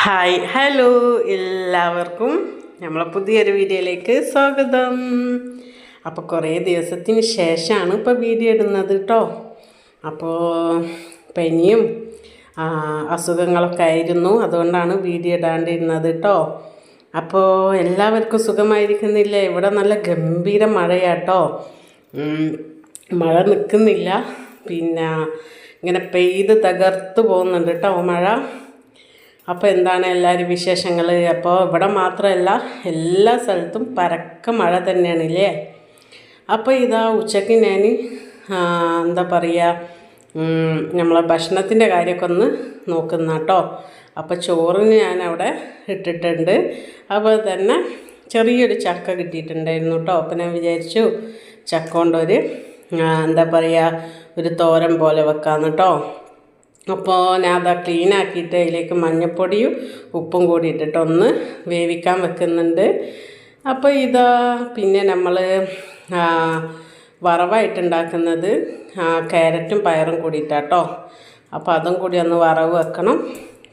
Hi hello എല്ലാവർക്കും നമ്മളെ പുതിയൊരു വീഡിയോയിലേക്ക് സ്വാഗതം. അപ്പോൾ കുറേ ദിവസത്തിന് ശേഷമാണ് ഇപ്പോൾ വീഡിയോ ഇടുന്നത് കേട്ടോ. അപ്പോൾ പനിയും അസുഖങ്ങളൊക്കെ ആയിരുന്നു, അതുകൊണ്ടാണ് വീഡിയോ ഇടാണ്ടിരുന്നത് കേട്ടോ. അപ്പോൾ എല്ലാവർക്കും സുഖമായിരിക്കുന്നില്ലേ? ഇവിടെ നല്ല ഗംഭീര മഴയാട്ടോ. മഴ നിൽക്കുന്നില്ല, പിന്നെ ഇങ്ങനെ പെയ്ത് തകർത്ത് പോകുന്നുണ്ട് കേട്ടോ മഴ. അപ്പോൾ എന്താണ് എല്ലാവരും വിശേഷങ്ങൾ? അപ്പോൾ ഇവിടെ മാത്രമല്ല, എല്ലാ സ്ഥലത്തും പരക്ക മഴ തന്നെയാണില്ലേ. അപ്പോൾ ഇതാ ഉച്ചയ്ക്ക് ഞാൻ എന്താ പറയുക, നമ്മളെ ഭക്ഷണത്തിൻ്റെ കാര്യമൊക്കെ ഒന്ന് നോക്കുന്ന കേട്ടോ. അപ്പോൾ ചോറിന് ഞാൻ അവിടെ ഇട്ടിട്ടുണ്ട്. അപ്പോൾ തന്നെ ചെറിയൊരു ചക്ക കിട്ടിയിട്ടുണ്ടായിരുന്നു കേട്ടോ. അപ്പോൾ ഞാൻ വിചാരിച്ചു ചക്ക കൊണ്ടൊരു എന്താ പറയുക, ഒരു തോരൻ പോലെ വെക്കാമെന്ന് കേട്ടോ. അപ്പോൾ ഞാൻ അതാ ക്ലീൻ ആക്കിയിട്ട് അതിലേക്ക് മഞ്ഞൾപ്പൊടിയും ഉപ്പും കൂടി ഇട്ടിട്ട് ഒന്ന് വേവിക്കാൻ വെക്കുന്നുണ്ട്. അപ്പോൾ ഇതാ പിന്നെ നമ്മൾ വറവായിട്ടുണ്ടാക്കുന്നത് ക്യാരറ്റും പയറും കൂടിയിട്ടാട്ടോ. അപ്പോൾ അതും കൂടി ഒന്ന് വറവ് വെക്കണം,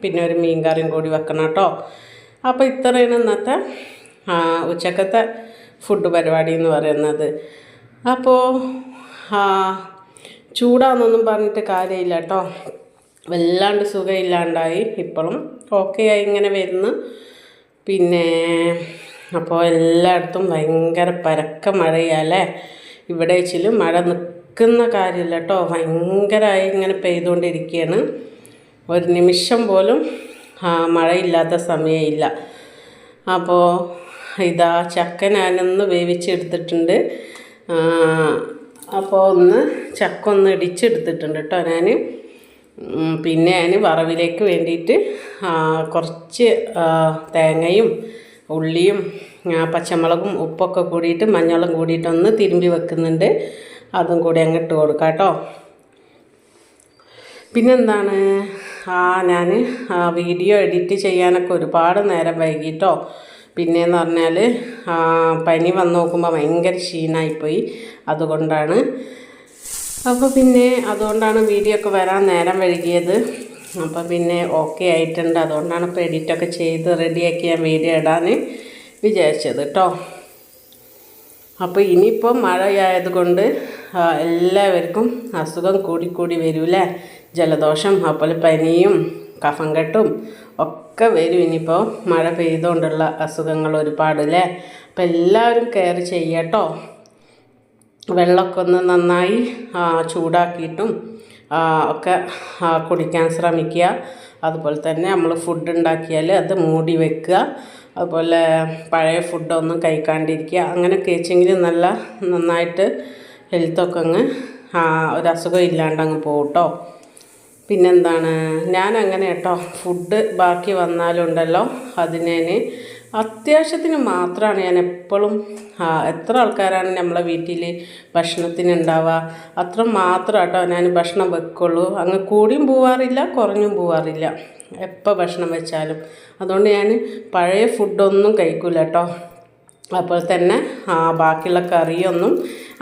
പിന്നെ ഒരു മീൻ കറിയും കൂടി വെക്കണം കേട്ടോ. അപ്പോൾ ഇത്രയാണ് ഇന്നത്തെ ഉച്ചക്കത്തെ ഫുഡ് പരിപാടി എന്ന് പറയുന്നത്. അപ്പോൾ ചൂടാന്നൊന്നും പറഞ്ഞിട്ട് കാര്യമില്ല കേട്ടോ, വല്ലാണ്ട് സുഖമില്ലാണ്ടായി, ഇപ്പോഴും ഓക്കെ ആയി ഇങ്ങനെ വരുന്നു. പിന്നെ അപ്പോൾ എല്ലായിടത്തും ഭയങ്കര പരക്ക മഴയല്ലേ. ഇവിടെ വെച്ചിലും മഴ നിൽക്കുന്ന കാര്യമില്ല കേട്ടോ, ഭയങ്കരമായി ഇങ്ങനെ പെയ്തുകൊണ്ടിരിക്കുകയാണ്. ഒരു നിമിഷം പോലും മഴയില്ലാത്ത സമയമില്ല. അപ്പോൾ ഇതാ ചക്ക ഞാനൊന്ന് വേവിച്ചെടുത്തിട്ടുണ്ട്. അപ്പോൾ ചക്ക ഒന്ന് ഇടിച്ചെടുത്തിട്ടുണ്ട് കേട്ടോ ഞാൻ. പിന്നെ ഞാൻ വറവിലേക്ക് വേണ്ടിയിട്ട് കുറച്ച് തേങ്ങയും ഉള്ളിയും പച്ചമുളകും ഉപ്പൊക്കെ കൂടിയിട്ട് മഞ്ഞളും കൂടിയിട്ടൊന്ന് തിരുമ്പി വെക്കുന്നുണ്ട്. അതും കൂടി അങ്ങോട്ട് കൊടുക്കാം കേട്ടോ. പിന്നെന്താണ്, ഞാൻ വീഡിയോ എഡിറ്റ് ചെയ്യാനൊക്കെ ഒരുപാട് നേരം വൈകിട്ടോ. പിന്നെയെന്ന് പറഞ്ഞാൽ പനി വന്ന് നോക്കുമ്പോൾ ഭയങ്കര ക്ഷീണമായിപ്പോയി, അതുകൊണ്ടാണ്. അപ്പോൾ പിന്നെ അതുകൊണ്ടാണ് വീഡിയോ ഒക്കെ വരാൻ നേരം വൈകിയത്. അപ്പോൾ പിന്നെ ഓക്കെ ആയിട്ടുണ്ട്, അതുകൊണ്ടാണ് ഇപ്പോൾ എഡിറ്റൊക്കെ ചെയ്ത് റെഡിയാക്കി ഞാൻ വീഡിയോ ഇടാൻ വിചാരിച്ചത് കേട്ടോ. അപ്പോൾ ഇനിയിപ്പോൾ മഴയായതുകൊണ്ട് എല്ലാവർക്കും അസുഖം കൂടി വരൂലേ, ജലദോഷം, അപ്പോൾ പനിയും കഫം കെട്ടും ഒക്കെ വരും ഇനിയിപ്പോൾ മഴ പെയ്തുകൊണ്ടുള്ള അസുഖങ്ങൾ ഒരുപാടല്ലേ. അപ്പോൾ എല്ലാവരും കെയർ ചെയ്യട്ടോ. വെള്ളമൊക്കെ ഒന്ന് നന്നായി ചൂടാക്കിയിട്ടും ഒക്കെ കുടിക്കാൻ ശ്രമിക്കുക. അതുപോലെ തന്നെ നമ്മൾ ഫുഡ് ഉണ്ടാക്കിയാൽ അത് മൂടി വെക്കുക. അതുപോലെ പഴയ ഫുഡൊന്നും കഴിക്കാണ്ടിരിക്കുക. അങ്ങനെയൊക്കെ വെച്ചെങ്കിൽ നന്നായിട്ട് ഹെൽത്തൊക്കെ അങ്ങ് ഒരസുഖം ഇല്ലാണ്ട് അങ്ങ് പോകും കേട്ടോ. പിന്നെന്താണ്, ഞാൻ അങ്ങനെ കേട്ടോ, ഫുഡ് ബാക്കി വന്നാലുണ്ടല്ലോ അതിനെ അത്യാവശ്യത്തിന് മാത്രമാണ് ഞാൻ എപ്പോഴും, എത്ര ആൾക്കാരാണ് നമ്മളെ വീട്ടിൽ ഭക്ഷണത്തിന് ഉണ്ടാവുക അത്ര മാത്രം കേട്ടോ ഞാൻ ഭക്ഷണം വെക്കുള്ളൂ. അങ്ങ് കൂടിയും പോവാറില്ല, കുറഞ്ഞും പോവാറില്ല എപ്പോൾ ഭക്ഷണം വെച്ചാലും. അതുകൊണ്ട് ഞാൻ പഴയ ഫുഡൊന്നും കഴിക്കില്ല കേട്ടോ. അപ്പോൾ തന്നെ ബാക്കിയുള്ള കറിയൊന്നും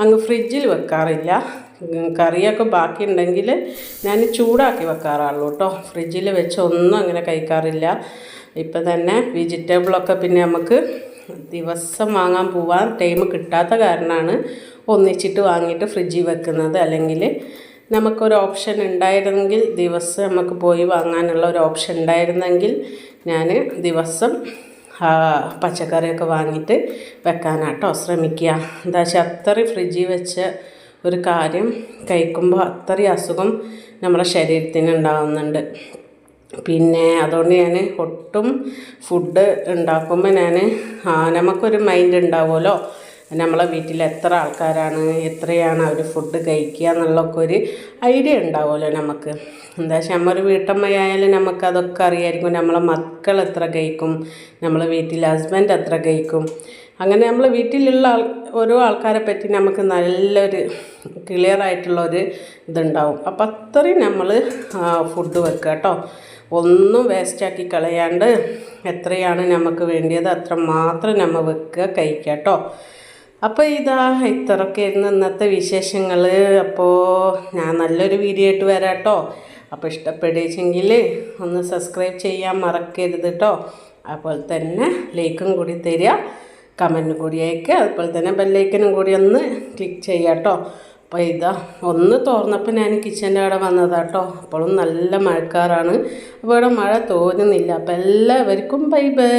അങ്ങ് ഫ്രിഡ്ജിൽ വെക്കാറില്ല. കറിയൊക്കെ ബാക്കി ഉണ്ടെങ്കിൽ ഞാൻ ചൂടാക്കി വെക്കാറുള്ളൂ കേട്ടോ. ഫ്രിഡ്ജിൽ വെച്ച് ഒന്നും അങ്ങനെ കഴിക്കാറില്ല. ഇപ്പം തന്നെ വെജിറ്റബിളൊക്കെ പിന്നെ നമുക്ക് ദിവസം വാങ്ങാൻ പോവാൻ ടൈം കിട്ടാത്ത കാരണമാണ് ഒന്നിച്ചിട്ട് വാങ്ങിയിട്ട് ഫ്രിഡ്ജിൽ വെക്കുന്നത്. അല്ലെങ്കിൽ നമുക്കൊരു ഓപ്ഷൻ ഉണ്ടായിരുന്നെങ്കിൽ, ദിവസം നമുക്ക് പോയി വാങ്ങാനുള്ള ഒരു ഓപ്ഷൻ ഉണ്ടായിരുന്നെങ്കിൽ ഞാൻ ദിവസം പച്ചക്കറിയൊക്കെ വാങ്ങിയിട്ട് വെക്കാനാട്ടോ ശ്രമിക്കുക. എന്താ വെച്ചാൽ അത്രയും ഫ്രിഡ്ജിൽ വെച്ച ഒരു കാര്യം കഴിക്കുമ്പോൾ അത്രയും അസുഖം നമ്മുടെ ശരീരത്തിന് ഉണ്ടാകുന്നുണ്ട്. പിന്നെ അതുകൊണ്ട് ഞാൻ ഒട്ടും ഫുഡ് ഉണ്ടാക്കുമ്പോൾ നമുക്കൊരു മൈൻഡ് ഉണ്ടാവുമല്ലോ, നമ്മളെ വീട്ടിൽ എത്ര ആൾക്കാരാണ്, എത്രയാണ് അവർ ഫുഡ് കഴിക്കുക എന്നുള്ളതൊക്കെ ഒരു ഐഡിയ ഉണ്ടാവുമല്ലോ നമുക്ക്. എന്താ വെച്ചാൽ നമ്മളൊരു വീട്ടമ്മയായാലും നമുക്കതൊക്കെ അറിയായിരിക്കും. നമ്മളെ മക്കൾ എത്ര കഴിക്കും, നമ്മളെ വീട്ടിൽ ഹസ്ബൻഡ് എത്ര കഴിക്കും, അങ്ങനെ നമ്മൾ വീട്ടിലുള്ള ഓരോ ആൾക്കാരെ പറ്റി നമുക്ക് നല്ലൊരു ക്ലിയർ ആയിട്ടുള്ളൊരു ഇതുണ്ടാവും. അപ്പം അത്രയും നമ്മൾ ഫുഡ് വെക്കുക കേട്ടോ. ഒന്നും വേസ്റ്റാക്കി കളയാണ്ട് എത്രയാണ് നമുക്ക് വേണ്ടിയത് അത്ര മാത്രം നമ്മൾ വെക്കുക, കഴിക്കുക കേട്ടോ. അപ്പോൾ ഇതാ ഇത്രയൊക്കെ ആയിരുന്നു ഇന്നത്തെ വിശേഷങ്ങൾ. അപ്പോൾ ഞാൻ നല്ലൊരു വീഡിയോ ആയിട്ട് വരാം കേട്ടോ. അപ്പോൾ ഇഷ്ടപ്പെടുകയെങ്കിൽ ഒന്ന് സബ്സ്ക്രൈബ് ചെയ്യാൻ മറക്കരുത് കേട്ടോ. അതുപോലെ തന്നെ ലൈക്കും കൂടി തരിക, കമൻറ്റും കൂടി അയക്കുക. അതുപോലെ തന്നെ ബെല്ലൈക്കനും കൂടി ഒന്ന് ക്ലിക്ക് ചെയ്യുക കേട്ടോ. അപ്പോൾ ഇതാ ഒന്ന് തുറന്നപ്പോൾ ഞാൻ കിച്ചൻ്റെ അവിടെ വന്നതാട്ടോ. അപ്പോഴും നല്ല മഴക്കാറാണ്. അപ്പോൾ ഇവിടെ മഴ തോന്നുന്നില്ല. അപ്പോൾ എല്ലാവർക്കും ബൈ ബൈ.